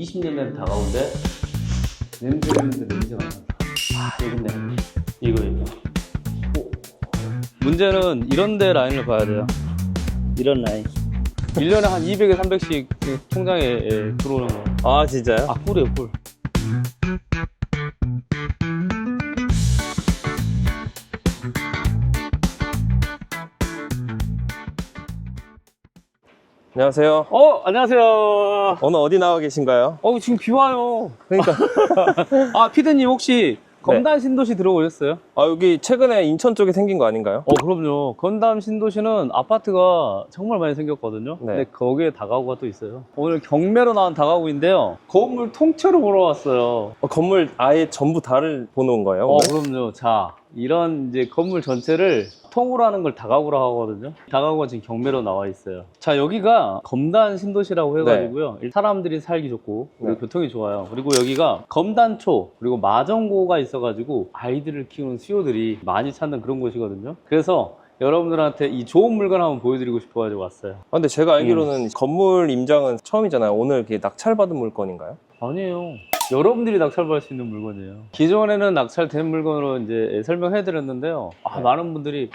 20년 된 다가온데 냄새가 난다. 아, 여긴데. 이거. 문제는 이런 데 라인을 봐야 돼요. 이런 라인. 1년에 한 200에 300씩 통장에 들어오는 거. 아 진짜요? 아, 꿀이에요, 꿀. 안녕하세요. 안녕하세요. 오늘 어디 나와 계신가요? 지금 비 와요. 그러니까 아, 피디님 혹시 검단 신도시 들어오셨어요? 아 여기 최근에 인천 쪽에 생긴 거 아닌가요? 그럼요. 건담 신도시는 아파트가 정말 많이 생겼거든요. 네. 근데 거기에 다가구가 또 있어요. 오늘 경매로 나온 다가구인데요. 건물 통째로 보러 왔어요. 건물 아예 전부 다를 보는 거예요? 오늘? 그럼요. 자, 이런 이제 건물 전체를 통으로 하는 걸 다가구라고 하거든요. 다가구가 지금 경매로 나와 있어요. 자, 여기가 검단 신도시라고 해가지고요. 사람들이 살기 좋고 그리고 네. 교통이 좋아요. 그리고 여기가 검단초 그리고 마정고가 있어가지고 아이들을 키우는 수요들이 많이 찾는 그런 곳이거든요. 그래서 여러분들한테 이 좋은 물건 한번 보여드리고 싶어가지고 왔어요. 아, 근데 제가 알기로는 건물 임장은 처음이잖아요. 오늘 이게 낙찰받은 물건인가요? 아니에요. 여러분들이 낙찰받을 수 있는 물건이에요. 기존에는 낙찰된 물건으로 이제 설명해드렸는데요. 네. 많은 분들이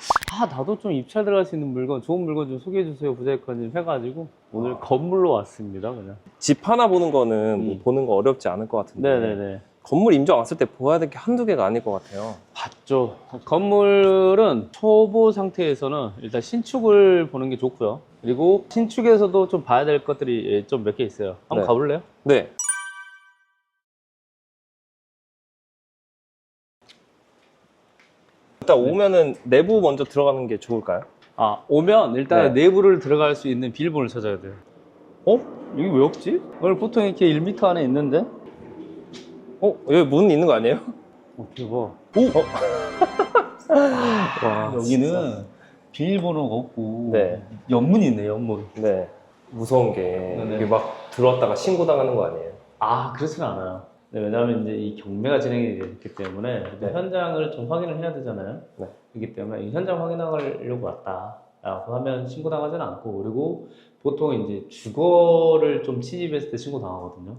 나도 좀 입찰 들어갈 수 있는 물건, 좋은 물건 좀 소개해주세요, 부자이커님 해가지고 오늘 건물로 왔습니다, 그냥. 집 하나 보는 거는 뭐 보는 거 어렵지 않을 것 같은데 네네네. 건물 임장 왔을 때 보아야 될 게 한두 개가 아닐 것 같아요. 봤죠. 건물은 초보 상태에서는 일단 신축을 보는 게 좋고요. 그리고 신축에서도 좀 봐야 될 것들이 좀 몇 개 있어요. 한번 네. 가볼래요? 네. 일단 오면은 내부 먼저 들어가는 게 좋을까요? 오면 일단 네. 내부를 들어갈 수 있는 비밀번호를 찾아야 돼요. 여기 왜 없지? 오늘 보통 이렇게 1m 안에 있는데? 여기 문 있는 거 아니에요? 대박. 와, 여기는 비밀번호가 없고 네. 연문이 있네, 연문. 네. 무서운 게 네네. 이게 막 들어왔다가 신고당하는 거 아니에요? 그렇진 않아요. 네, 왜냐하면 이제 이 경매가 진행이 됐기 때문에 네. 현장을 좀 확인을 해야 되잖아요. 네. 그렇기 때문에 이 현장 확인하려고 왔다라고 하면 신고당하지는 않고, 그리고 보통 이제 주거를 좀 침입했을 때 신고당하거든요.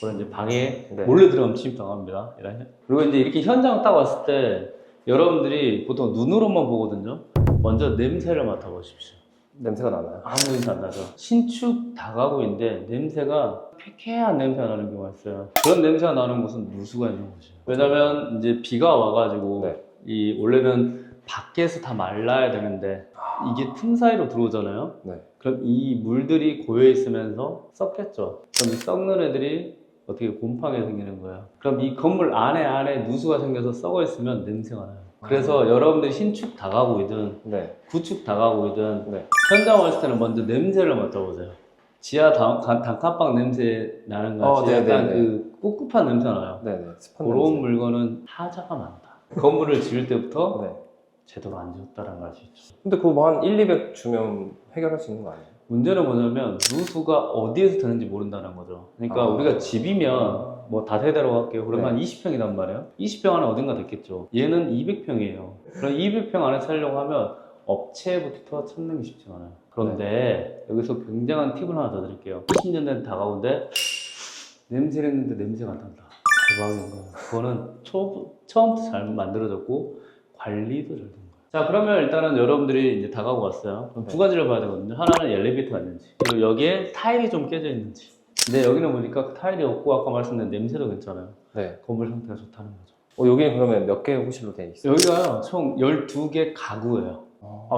그런 이제 방에 네. 몰래 들어가면 침입당합니다. 그리고 이제 이렇게 현장 딱 왔을 때 여러분들이 보통 눈으로만 보거든요. 먼저 냄새를 맡아보십시오. 냄새가 나나요? 아무 냄새 안 나죠. 신축 다가구인데 냄새가 쾌쾌한 냄새가 나는 경우가 있어요. 그런 냄새가 나는 곳은 누수가 있는 곳이에요. 왜냐면 이제 비가 와가지고 네. 원래는 밖에서 다 말라야 되는데 이게 틈 사이로 들어오잖아요. 네. 그럼 이 물들이 고여 있으면서 썩겠죠. 그럼 이 썩는 애들이 어떻게 곰팡이 생기는 거예요. 그럼 이 건물 안에 누수가 생겨서 썩어 있으면 냄새가 나요. 그래서 여러분들이 신축 다가구이든 네. 구축 다가구이든 네. 현장 왔을 때는 먼저 냄새를 맡아보세요. 지하 단칸방 냄새 나는 거 같이 약간 네네네. 그 꿉꿉한 냄새 나요. 네네. 스펀 그런 냄새. 물건은 하자가 많다. 건물을 지을 때부터 네. 제대로 안 지었다는 걸 알 수 있죠. 근데 그거 뭐 한 1, 200 주면 해결할 수 있는 거 아니에요? 문제는 뭐냐면 누수가 어디에서 드는지 모른다는 거죠. 그러니까 우리가 집이면 뭐 다세대로 할게요. 그러면 네. 20평이란 말이에요. 20평 안에 어딘가 됐겠죠. 얘는 200평이에요. 그럼 200평 안에 살려고 하면 업체부터 찾는 게 쉽지 않아요. 그런데 여기서 굉장한 팁을 하나 더 드릴게요. 20년 된 다가온데 냄새를 했는데 냄새가 안 난다. 대박인 거예요. 그거는 처음부터 잘 만들어졌고 관리도 잘 된 거예요. 자, 그러면 일단은 여러분들이 이제 다가오고 왔어요. 그럼 두 가지를 봐야 되거든요. 하나는 엘리베이터가 있는지, 그리고 여기에 타일이 좀 깨져 있는지. 근데 여기는 보니까 그 타일이 없고 아까 말씀드린 냄새도 괜찮아요. 네. 건물 상태가 좋다는 거죠. 여기는 그러면 몇 개 호실로 되어 있어요? 여기가요, 총 12개 가구예요.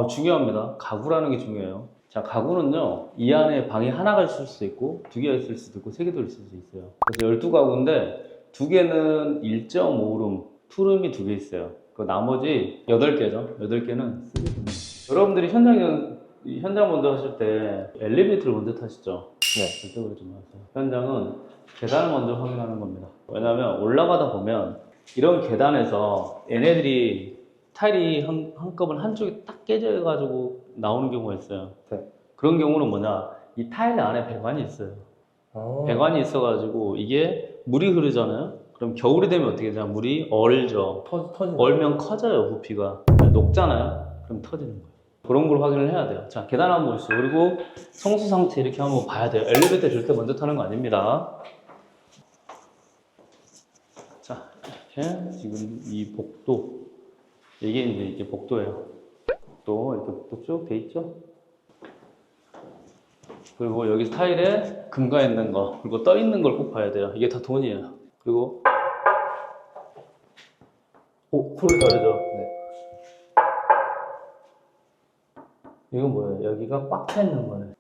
중요합니다. 가구라는 게 중요해요. 자, 가구는요, 이 안에 방이 하나가 있을 수도 있고, 두 개가 있을 수도 있고, 세 개도 있을 수도 있어요. 그래서 12가구인데, 두 개는 1.5룸, 투룸이 두 개 있어요. 그 나머지 8개죠. 8개는 쓰레기입니다. 여러분들이 현장 먼저 하실 때 엘리베이터를 먼저 타시죠. 네. 절대 그러지 마세요. 현장은 계단을 먼저 확인하는 겁니다. 왜냐하면 올라가다 보면 이런 계단에서 얘네들이 타일이 한꺼번에 한쪽이 딱 깨져가지고 나오는 경우가 있어요. 네. 그런 경우는 뭐냐, 이 타일 안에 배관이 있어요. 배관이 있어가지고 이게 물이 흐르잖아요. 그럼 겨울이 되면 어떻게 되냐, 물이 얼죠. 얼면 커져요, 부피가. 녹잖아요. 그럼 터지는 거예요. 그런 걸 확인을 해야 돼요. 자, 계단 한번 보시죠. 그리고 성수 상태 이렇게 한번 봐야 돼요. 엘리베이터 절대 먼저 타는 거 아닙니다. 이렇게 지금 이 복도 이게 이제 복도예요. 복도 이렇게 복도 쭉 돼 있죠. 그리고 여기 타일에 금가 있는 거 그리고 떠 있는 걸 꼭 봐야 돼요. 이게 다 돈이에요. 그리고 소리 다르죠? 네. 이건 뭐예요? 여기가 꽉 차 있는 거예요.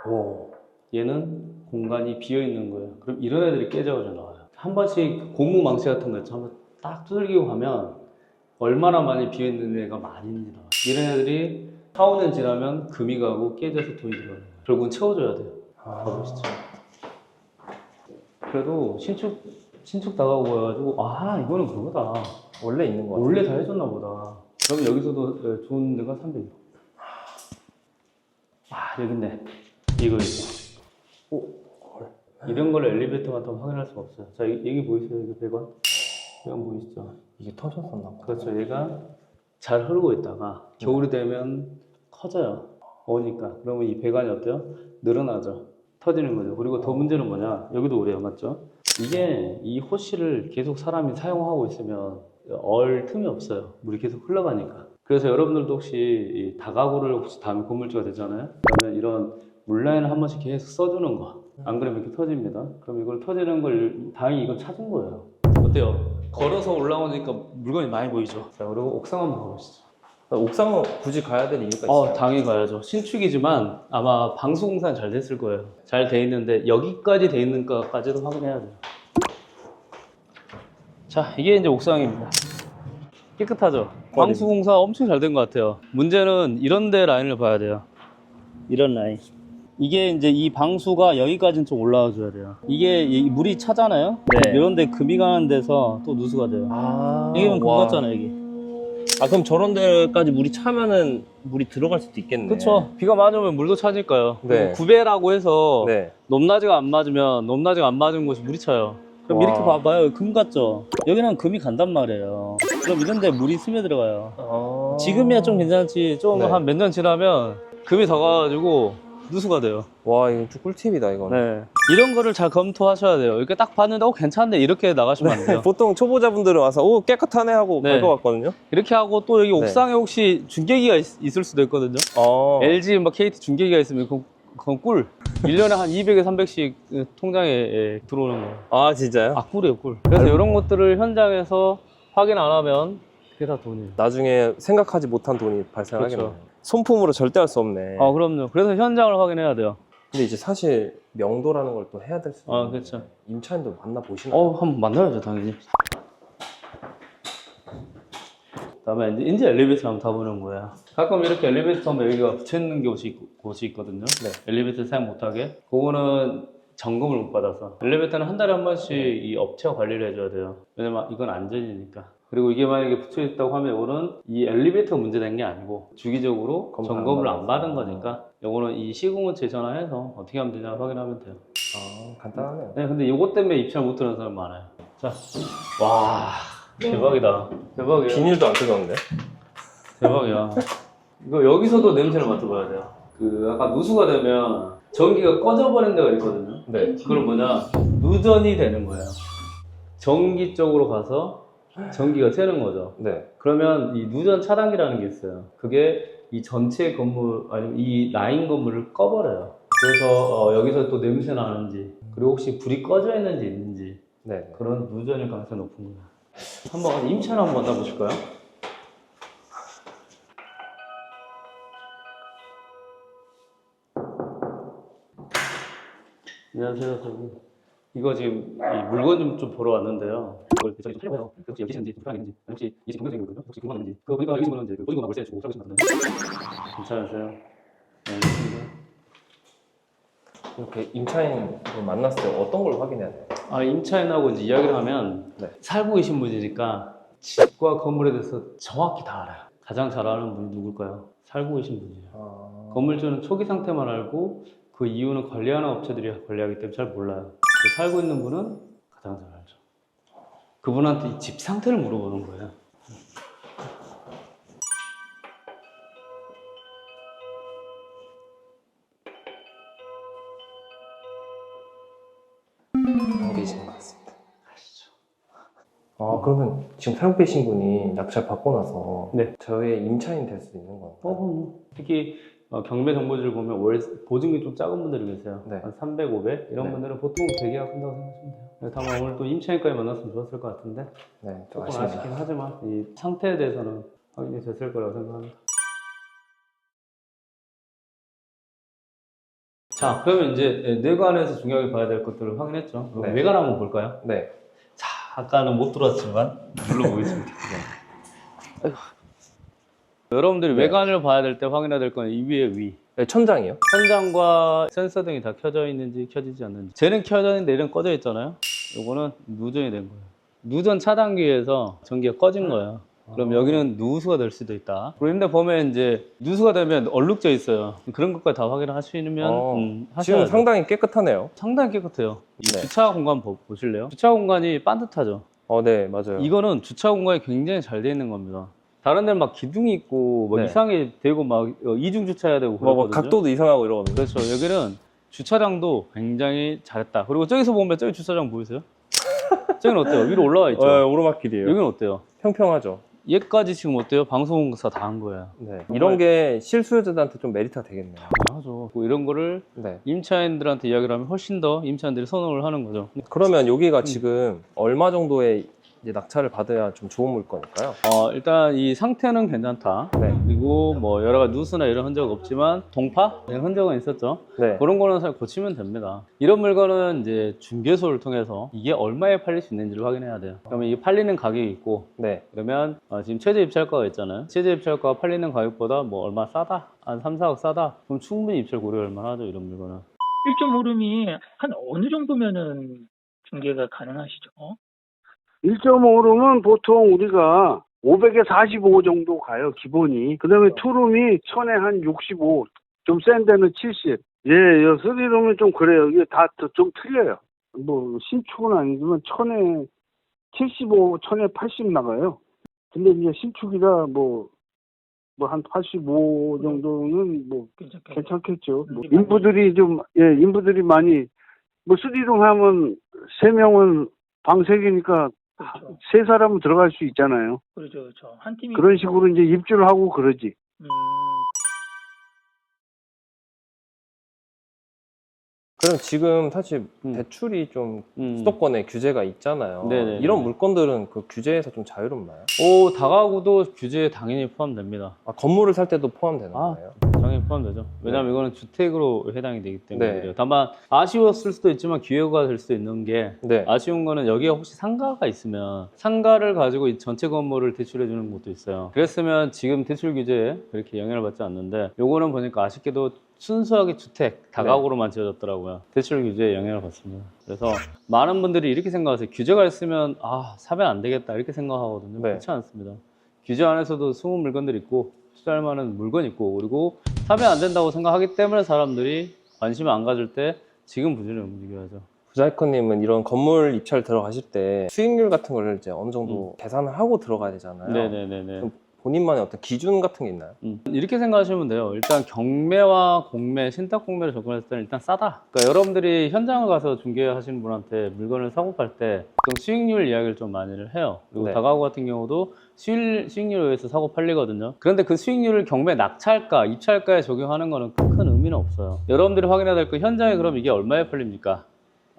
오, 얘는 공간이 비어 있는 거예요. 그럼 이런 애들이 깨져가지고 나와요. 한 번씩 고무 망치 같은 거 있죠? 한번 딱 두들기고 가면 얼마나 많이 비어 있는 애가 많이 나와요. 이런 애들이 4, 5년 지나면 금이 가고 깨져서 돈이 들어가는 거예요. 결국은 채워줘야 돼요. 가보시죠. 그래도 신축 다가오고 해가지고 이거는 그거다. 원래 있는 거 같아요. 원래 다 해줬나 보다. 그럼 여기서도 좋은 데가 300. 여기 있네. 이거. 이런 걸 엘리베이터 같은 거 확인할 수가 없어요. 자, 여기 보이세요? 여기 배관? 배관 보이시죠? 이게 터졌었나 봐. 그렇죠. 얘가 잘 흐르고 있다가 겨울이 되면 커져요. 오니까. 그러면 이 배관이 어때요? 늘어나죠. 터지는 거죠. 그리고 더 문제는 뭐냐? 여기도 그래요. 맞죠? 이게 이 호스를 계속 사람이 사용하고 있으면 얼 틈이 없어요. 물이 계속 흘러가니까. 그래서 여러분들도 혹시 이 다가구를 혹시 다음에 건물주가 되잖아요. 그러면 이런 물라인을 한 번씩 계속 써주는 거. 안 그러면 이렇게 터집니다. 그럼 이걸 터지는 걸 다행히 이건 찾은 거예요. 어때요? 걸어서 올라오니까 물건이 많이 보이죠? 자, 그리고 옥상 한번 가보시죠. 옥상은 굳이 가야 될 이유가 있어요? 당연히 가야죠. 신축이지만 아마 방수공사는 잘 됐을 거예요. 잘 돼 있는데 여기까지 돼 있는가까지도 확인해야 돼요. 자, 이게 이제 옥상입니다. 깨끗하죠? 방수공사 엄청 잘 된 것 같아요. 문제는 이런 데 라인을 봐야 돼요. 이런 라인. 이게 이제 이 방수가 여기까지는 좀 올라와 줘야 돼요. 이게 물이 차잖아요? 네. 이런 데 금이 가는 데서 또 누수가 돼요. 여기면 금 와. 같잖아요, 여기. 그럼 저런 데까지 물이 차면은 물이 들어갈 수도 있겠네. 그쵸. 비가 많으면 물도 차질까요? 네. 구배라고 해서 네. 높낮이가 안 맞은 곳이 물이 차요. 그럼 와. 이렇게 봐봐요. 금 같죠? 여기는 금이 간단 말이에요. 그럼 이런 데 물이 스며 들어가요. 지금이야 좀 괜찮지. 좀 네. 한 몇 년 지나면 금이 더 가가지고 누수가 돼요. 와, 이거 좀 꿀팁이다, 이거는. 네. 이런 거를 잘 검토하셔야 돼요. 이렇게 딱 봤는데, 괜찮네. 이렇게 나가시면 안 돼요. 보통 초보자분들은 와서 깨끗하네 하고 네. 갈 것 같거든요. 이렇게 하고 또 여기 옥상에 혹시 중계기가 있을 수도 있거든요. LG, KT 중계기가 있으면 그건 꿀. 1년에 한 200에 300씩 통장에 들어오는 거예요. 진짜요? 꿀이에요, 꿀. 그래서 이런 것들을 현장에서 확인 안 하면 그게 다 돈이에요. 나중에 생각하지 못한 돈이 발생하겠네요. 그렇죠. 손품으로 절대 할 수 없네. 그럼요. 그래서 현장을 확인해야 돼요. 근데 이제 사실 명도라는 걸 또 해야 될 수 있는. 그렇죠. 임차인도 만나보시나요? 한번 만나야죠, 당연히. 그다음에 이제 엘리베이터 한번 타보는 거야. 가끔 이렇게 엘리베이터 타면 여기가 붙여있는 곳이 있거든요. 네. 엘리베이터 사용 못하게. 그거는 점검을 못 받아서. 엘리베이터는 한 달에 한 번씩 이 업체가 관리를 해줘야 돼요. 왜냐면 이건 안전이니까. 그리고 이게 만약에 붙여있다고 하면 이거는 이 엘리베이터가 문제된 게 아니고 주기적으로 점검을 안 받은 거니까 이거는 이 시공업체에 전화해서 어떻게 하면 되냐 확인하면 돼요. 간단하네요. 네, 근데 이것 때문에 입찰 못 하는 사람 많아요. 자, 와, 대박이다. 대박이야. 비닐도 안 뜯었는데? 대박이야. 이거 여기서도 냄새를 맡아봐야 돼요. 아까 누수가 되면 전기가 꺼져버린 데가 있거든요. 네. 그걸 뭐냐, 누전이 되는 거예요. 전기 쪽으로 가서 전기가 새는 거죠. 네. 그러면 이 누전 차단기라는 게 있어요. 그게 이 전체 건물, 아니면 이 라인 건물을 꺼버려요. 그래서 여기서 또 냄새 나는지, 그리고 혹시 불이 꺼져 있는지 네. 그런 누전일 가능성이 높은 거예요. 한번 임차를 한번 만나보실까요? 안녕하세요, 저기. 이거 지금 이 물건 좀 보러 왔는데요. 이걸 저기 좀 살려봐요. 혹시 여기 계시는지, 불편하게 계시는지, 혹시 이게 지금 경쟁적인 거거든요. 혹시 궁금한 건지. 그거 보니까 여기 분은 이제 보증금하고 월세 주고 살고 계신 것 같은데. 괜찮으세요? 네, 알겠습니다. 이렇게 임차인을 만났을 때 어떤 걸 확인해야 돼요? 임차인하고 이제 이야기를 하면 네. 살고 계신 분이니까 집과 건물에 대해서 정확히 다 알아요. 가장 잘 아는 분이 누굴까요? 살고 계신 분이에요. 건물주는 초기 상태만 알고 그 이유는 관리하는 업체들이 관리하기 때문에 잘 몰라요. 살고 있는 분은 가장 잘 알죠. 그분한테 이 집 상태를 물어보는 거예요. 안 계신 것 같습니다. 가시죠. 그러면 지금 사용되신 분이 낙찰 받고 나서 네. 저의 임차인 될 수도 있는 건가요? 특히 경매 정보지를 보면 월 보증이 좀 작은 분들이 계세요. 네. 한 300, 500 이런 네. 분들은 보통 재계약 한다고 생각하시면 돼요. 그래서 다만 오늘 또 임차인까지 만났으면 좋았을 것 같은데 네, 좀 조금 아쉽긴 하지만 이 상태에 대해서는 확인이 됐을 거라고 생각합니다. 자, 그러면 이제 내관에서 중요하게 봐야 될 것들을 확인했죠. 그럼 네. 외관 한번 볼까요? 네. 자, 아까는 못 들어왔지만 눌러보겠습니다. 여러분들이 네. 외관을 봐야 될 때 확인해야 될 건 이 위에 위. 네, 천장이요? 천장과 센서 등이 다 켜져 있는지 켜지지 않는지. 쟤는 켜져 있는데 얘는 꺼져 있잖아요. 요거는 누전이 된 거예요. 누전 차단기에서 전기가 꺼진 거예요. 그럼 여기는 누수가 될 수도 있다. 그런데 보면 이제 누수가 되면 얼룩져 있어요. 그런 것까지 다 확인을 하시면 지금 하셔야죠. 상당히 깨끗하네요. 상당히 깨끗해요. 이 네. 주차 공간 보실래요? 주차 공간이 반듯하죠. 네, 맞아요. 이거는 주차 공간이 굉장히 잘 돼 있는 겁니다. 다른 데는 막 기둥이 있고 막 네. 이상하게 되고 막 이중 주차해야 되고 뭐 그렇거든요. 각도도 이상하고 이러거든요. 그렇죠. 여기는 주차장도 굉장히 잘했다. 그리고 저기서 보면 저기 주차장 보이세요? 저기는 어때요? 위로 올라와 있죠? 오르막길이에요. 여기는 어때요? 평평하죠. 얘까지 지금 어때요? 방송공사 다 한 거예요. 네. 이런 게 실수요자들한테 좀 메리트가 되겠네요. 당연하죠. 뭐 이런 거를 네. 임차인들한테 이야기를 하면 훨씬 더 임차인들이 선호를 하는 거죠. 그러면 여기가 지금 얼마 정도의 이제 낙찰을 받아야 좀 좋은 물건일까요? 일단 이 상태는 괜찮다. 네. 그리고 뭐 여러 가지 누수나 이런 흔적 없지만 동파? 이런 흔적은 있었죠. 네. 그런 거는 사실 고치면 됩니다. 이런 물건은 이제 중개소를 통해서 이게 얼마에 팔릴 수 있는지를 확인해야 돼요. 그러면 이게 팔리는 가격이 있고 네. 그러면 지금 최저 입찰가가 있잖아요. 최저 입찰가가 팔리는 가격보다 뭐 얼마 싸다? 한 3, 4억 싸다? 그럼 충분히 입찰 고려할 만하죠. 이런 물건은. 1.5룸이 한 어느 정도면은 중개가 가능하시죠? 1.5룸은 보통 우리가 500에 45 정도 가요, 기본이. 그 다음에 투룸이 1000에 한 65, 좀 센 데는 70. 예, 3룸은 좀 그래요. 이게 다 좀 틀려요. 뭐, 신축은 아니지만 1000에 75, 1000에 80 나가요. 근데 이제 신축이라 뭐 한 85 정도는 뭐 괜찮겠죠. 뭐 인부들이 많이, 뭐 3룸 하면 3명은 방 3개니까 그렇죠. 3사람은 들어갈 수 있잖아요. 그렇죠, 그렇죠. 한 팀이 그런 식으로 이제 입주를 하고 그러지. 그럼 지금 사실 음. 대출이 좀 수도권에 규제가 있잖아요. 네네네. 이런 물건들은 그 규제에서 좀 자유롭나요? 다가구도 규제에 당연히 포함됩니다. 건물을 살 때도 포함되는 아. 거예요? 당연히 포함되죠. 왜냐하면 이거는 주택으로 해당이 되기 때문에 네. 그래요. 다만 아쉬웠을 수도 있지만 기회가 될 수도 있는 게 네. 아쉬운 거는 여기에 혹시 상가가 있으면 상가를 가지고 이 전체 건물을 대출해 주는 것도 있어요. 그랬으면 지금 대출 규제에 그렇게 영향을 받지 않는데 요거는 보니까 아쉽게도 순수하게 주택 다가구로만 지어졌더라고요. 대출 규제에 영향을 받습니다. 그래서 많은 분들이 이렇게 생각하세요. 규제가 있으면 사면 안 되겠다 이렇게 생각하거든요. 네. 그렇지 않습니다. 규제 안에서도 숨은 물건들이 있고 투자할 만한 물건이 있고 그리고 사면 안 된다고 생각하기 때문에 사람들이 관심을 안 가질 때 지금 부지런히 움직여야죠. 부자이커님은 이런 건물 입찰 들어가실 때 수익률 같은 걸 이제 어느 정도 계산을 하고 들어가야 되잖아요. 네네네네. 그럼 본인만의 어떤 기준 같은 게 있나요? 이렇게 생각하시면 돼요. 일단 경매와 공매, 신탁 공매를 접근했을 때는 일단 싸다. 그러니까 여러분들이 현장을 가서 중개하시는 분한테 물건을 사고 팔 때 보통 수익률 이야기를 좀 많이를 해요. 그리고 네. 다가구 같은 경우도 수익률에 의해서 사고 팔리거든요. 그런데 그 수익률을 경매 낙찰가, 입찰가에 적용하는 거는 큰 의미는 없어요. 여러분들이 확인해야 될 거 현장에 그럼 이게 얼마에 팔립니까?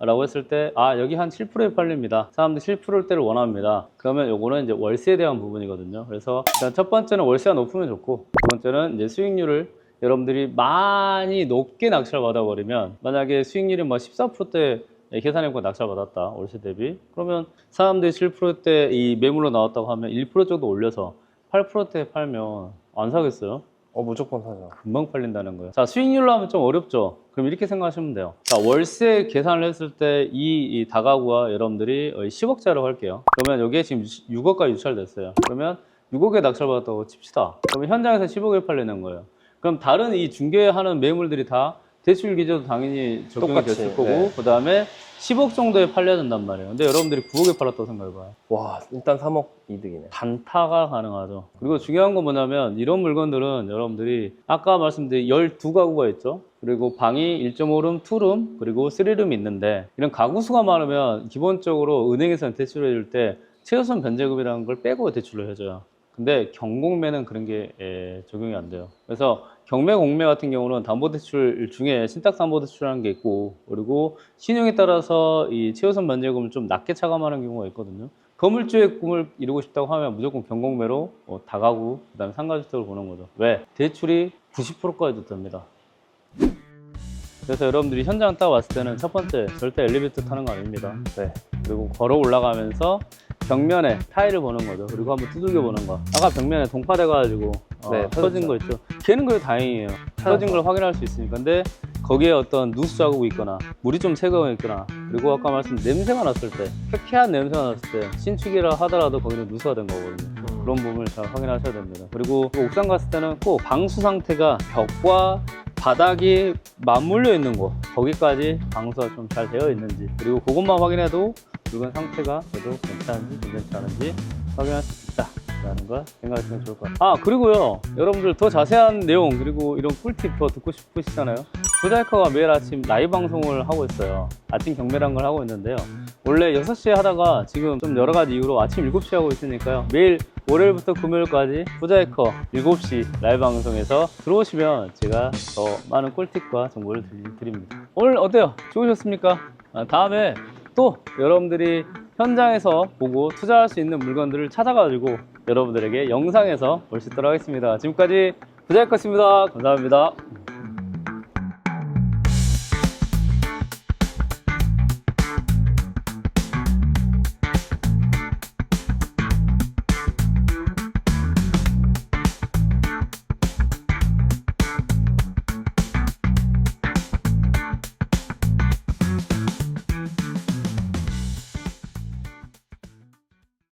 라고 했을 때 여기 한 7%에 팔립니다. 사람들이 7%대를 원합니다. 그러면 요거는 이제 월세에 대한 부분이거든요. 그래서 일단 첫 번째는 월세가 높으면 좋고 두 번째는 이제 수익률을 여러분들이 많이 높게 낙찰 받아버리면 만약에 수익률이 뭐 14%대 계산해보고 낙찰 받았다 월세 대비 그러면 사람들이 7%대 이 매물로 나왔다고 하면 1% 정도 올려서 8%대에 팔면 안 사겠어요? 무조건 사죠. 금방 팔린다는 거예요. 자, 수익률로 하면 좀 어렵죠. 그럼 이렇게 생각하시면 돼요. 자, 월세 계산을 했을 때 이 다가구와 여러분들이 10억짜리로 할게요. 그러면 여기에 지금 6억까지 유찰됐어요. 그러면 6억에 낙찰받았다고 칩시다. 그러면 현장에서 10억에 팔리는 거예요. 그럼 다른 이 중개하는 매물들이 다 대출 기저도 당연히 적용이 똑같이, 됐을 거고 네. 그 다음에 10억 정도에 팔려야 된단 말이에요. 근데 여러분들이 9억에 팔았다고 생각해봐요. 와, 일단 3억 이득이네. 단타가 가능하죠. 그리고 중요한 건 뭐냐면 이런 물건들은 여러분들이 아까 말씀드린 12가구가 있죠. 그리고 방이 1.5룸, 2룸, 그리고 3룸이 있는데 이런 가구 수가 많으면 기본적으로 은행에서는 대출해 줄 때 최우선 변제금이라는 걸 빼고 대출을 해줘요. 근데 경공매는 그런 게 적용이 안 돼요. 그래서 경매, 공매 같은 경우는 담보대출 중에 신탁담보대출이라는 게 있고, 그리고 신용에 따라서 이 최우선 변제금을 좀 낮게 차감하는 경우가 있거든요. 건물주의 꿈을 이루고 싶다고 하면 무조건 경공매로 다가구, 그 다음에 상가주택을 보는 거죠. 왜? 대출이 90%까지도 됩니다. 그래서 여러분들이 현장 딱 왔을 때는 첫 번째, 절대 엘리베이터 타는 거 아닙니다. 네. 그리고 걸어 올라가면서 벽면에 타일을 보는 거죠. 그리고 한번 두들겨 보는 거. 아까 벽면에 동파돼가지고 네, 터진 거 있죠. 걔는 그래도 다행이에요. 터진 걸 확인할 수 있으니까. 근데 거기에 어떤 누수 자국이 있거나 물이 좀 새거가 있거나, 그리고 아까 말씀드린 냄새가 났을 때, 쾌쾌한 냄새가 났을 때 신축이라 하더라도 거기는 누수가 된 거거든요. 그런 부분을 잘 확인하셔야 됩니다. 그리고 옥상 갔을 때는 꼭 방수 상태가 벽과 바닥이 맞물려 있는 곳, 거기까지 방수가 좀 잘 되어 있는지, 그리고 그것만 확인해도 물건 상태가 그래도 괜찮은지 괜찮지 않은지 확인할 수 있다 라는 걸 생각하시면 좋을 것 같아요. 그리고요, 여러분들 더 자세한 내용, 그리고 이런 꿀팁 더 듣고 싶으시잖아요. 부자이커가 매일 아침 라이브 방송을 하고 있어요. 아침 경매라는 걸 하고 있는데요, 원래 6시에 하다가 지금 좀 여러 가지 이유로 아침 7시에 하고 있으니까요, 매일 월요일부터 금요일까지 부자이커 7시 라이브 방송에서 들어오시면 제가 더 많은 꿀팁과 정보를 드립니다. 오늘 어때요? 좋으셨습니까? 다음에 또 여러분들이 현장에서 보고 투자할 수 있는 물건들을 찾아가지고 여러분들에게 영상에서 볼 수 있도록 하겠습니다. 지금까지 부자이커였습니다. 감사합니다.